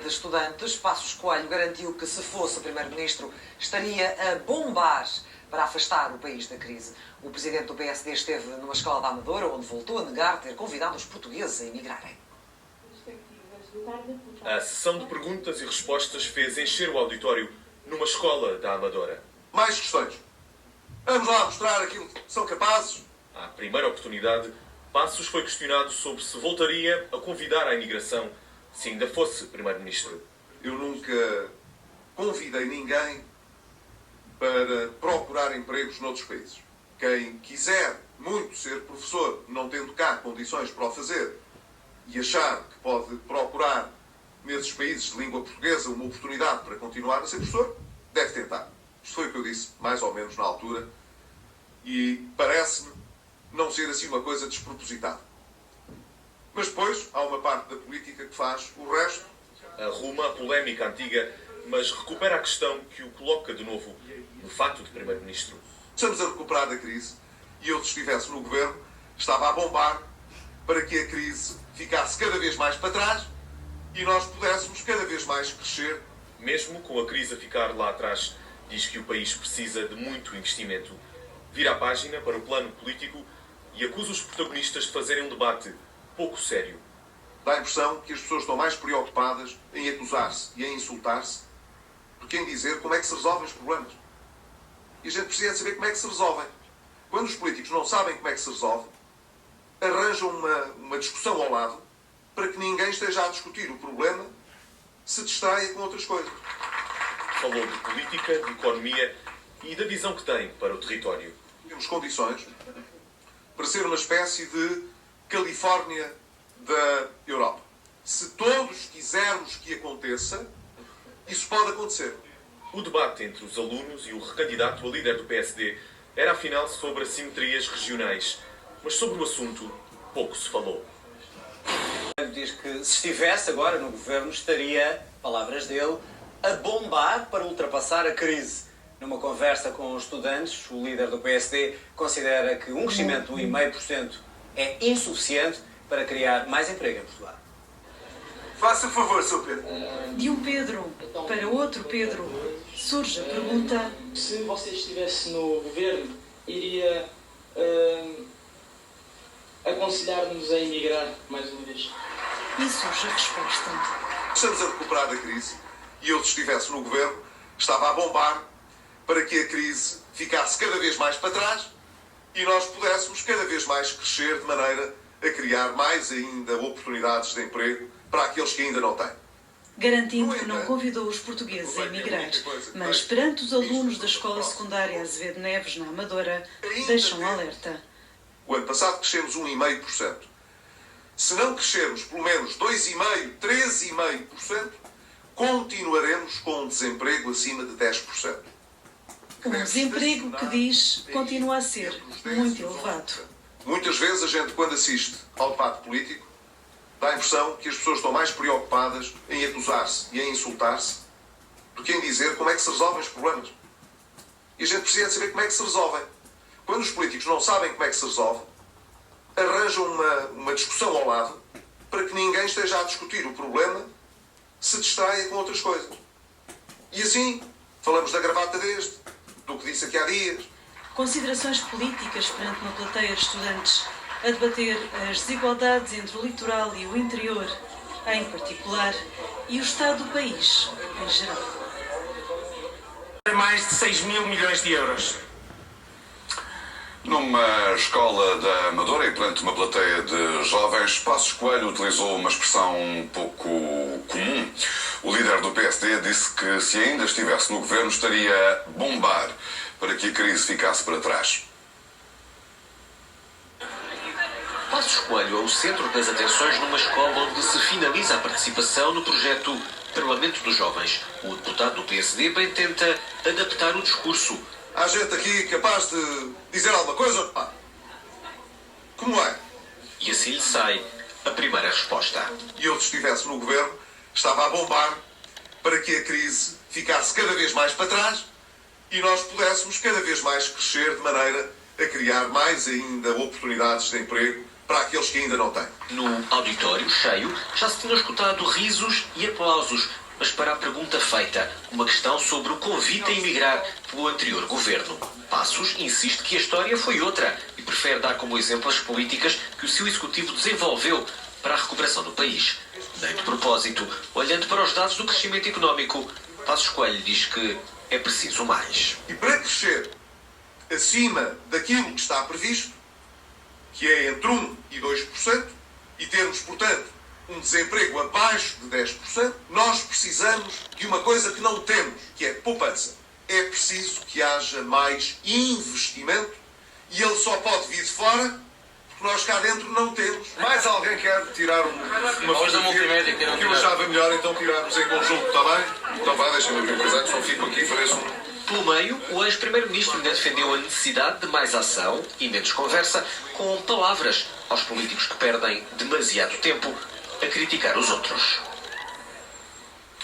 de Estudantes, Passos Coelho garantiu que, se fosse primeiro-ministro, estaria a bombar para afastar o país da crise. O presidente do PSD esteve numa escola da Amadora, onde voltou a negar ter convidado os portugueses a emigrarem. A sessão de perguntas e respostas fez encher o auditório numa escola da Amadora. Mais questões. Vamos lá mostrar aquilo que são capazes. À primeira oportunidade, Passos foi questionado sobre se voltaria a convidar à imigração se ainda fosse primeiro-ministro. Eu nunca convidei ninguém para procurar empregos noutros países. Quem quiser muito ser professor, não tendo cá condições para o fazer, e achar que pode procurar nesses países de língua portuguesa uma oportunidade para continuar a ser professor, deve tentar. Isto foi o que eu disse, mais ou menos na altura, e parece-me não ser assim uma coisa despropositada. Mas depois há uma parte da política que faz o resto. Arruma a polémica antiga, mas recupera a questão que o coloca de novo no fato de primeiro-ministro. Estamos a recuperar da crise e eu, se estivesse no governo, estava a bombar para que a crise ficasse cada vez mais para trás e nós pudéssemos cada vez mais crescer. Mesmo com a crise a ficar lá atrás, diz que o país precisa de muito investimento. Vira a página para o plano político e acusa os protagonistas de fazerem um debate pouco sério. Dá a impressão que as pessoas estão mais preocupadas em acusar-se e em insultar-se do que em dizer como é que se resolvem os problemas. E a gente precisa de saber como é que se resolvem. Quando os políticos não sabem como é que se resolve, arranjam uma discussão ao lado para que ninguém esteja a discutir o problema, se distraia com outras coisas. Falou de política, de economia e da visão que tem para o território. Temos condições para ser uma espécie de Califórnia da Europa. Se todos quisermos que aconteça, isso pode acontecer. O debate entre os alunos e o recandidato a líder do PSD era afinal sobre assimetrias regionais, mas sobre o assunto pouco se falou. Diz que se estivesse agora no governo estaria, palavras dele, a bombar para ultrapassar a crise. Numa conversa com os estudantes, o líder do PSD considera que um crescimento de 1,5% é insuficiente para criar mais emprego em Portugal. Faça favor, Sr. Pedro. De um Pedro para outro Pedro, surge a pergunta: se você estivesse no governo, iria aconselhar-nos a emigrar mais uma vez? e surge a resposta. Estamos a recuperar da crise e eu, se estivesse no governo, estava a bombar para que a crise ficasse cada vez mais para trás e nós pudéssemos cada vez mais crescer de maneira a criar mais ainda oportunidades de emprego para aqueles que ainda não têm. Garantindo que não convidou os portugueses a emigrar, mas perante os alunos da Escola Secundária Azevedo Neves, na Amadora, deixam um alerta. O ano passado crescemos 1,5%. Se não crescermos pelo menos 2,5%, 3,5%, continuaremos com um desemprego acima de 10%. Um desemprego que diz continua a ser muito elevado. Muitas vezes a gente, quando assiste ao debate político, dá a impressão que as pessoas estão mais preocupadas em acusar-se e em insultar-se do que em dizer como é que se resolvem os problemas. E a gente precisa de saber como é que se resolvem. Quando os políticos não sabem como é que se resolve, arranjam uma discussão ao lado para que ninguém esteja a discutir o problema, se distraia com outras coisas. E assim, falamos da gravata deste, do que disse aqui há dias. Considerações políticas perante uma plateia de estudantes a debater as desigualdades entre o litoral e o interior, em particular, e o estado do país, em geral. Mais de 6 mil milhões de euros. Numa escola da Amadora e perante uma plateia de jovens, Passos Coelho utilizou uma expressão um pouco comum. O líder do PSD disse que, se ainda estivesse no governo, estaria a bombar para que a crise ficasse para trás. Passos Coelho é o centro das atenções numa escola onde se finaliza a participação no projeto Parlamento dos Jovens. O deputado do PSD bem tenta adaptar o discurso. Há gente aqui capaz de dizer alguma coisa? Como é? E assim lhe sai a primeira resposta. E eu, se estivesse no governo, estava a bombar para que a crise ficasse cada vez mais para trás e nós pudéssemos cada vez mais crescer de maneira a criar mais ainda oportunidades de emprego para aqueles que ainda não têm. No auditório cheio já se tinham escutado risos e aplausos, mas para a pergunta feita, uma questão sobre o convite a emigrar pelo anterior governo. Passos insiste que a história foi outra e prefere dar como exemplo as políticas que o seu executivo desenvolveu para a recuperação do país. Nem de propósito, olhando para os dados do crescimento económico, Passos Coelho diz que é preciso mais. E para crescer acima daquilo que está previsto, que é entre 1% e 2%, e termos, portanto, um desemprego abaixo de 10%, nós precisamos de uma coisa que não temos, que é poupança. É preciso que haja mais investimento e ele só pode vir de fora porque nós cá dentro não temos. Mais alguém quer tirar uma Hoje da multimédia que eu achava melhor então tirarmos em conjunto, está bem? Então vai, deixem-me abrir o casaco, só fico aqui e faço Pelo meio, o ex-primeiro-ministro ainda defendeu a necessidade de mais ação e menos conversa, com palavras aos políticos que perdem demasiado tempo a criticar os outros.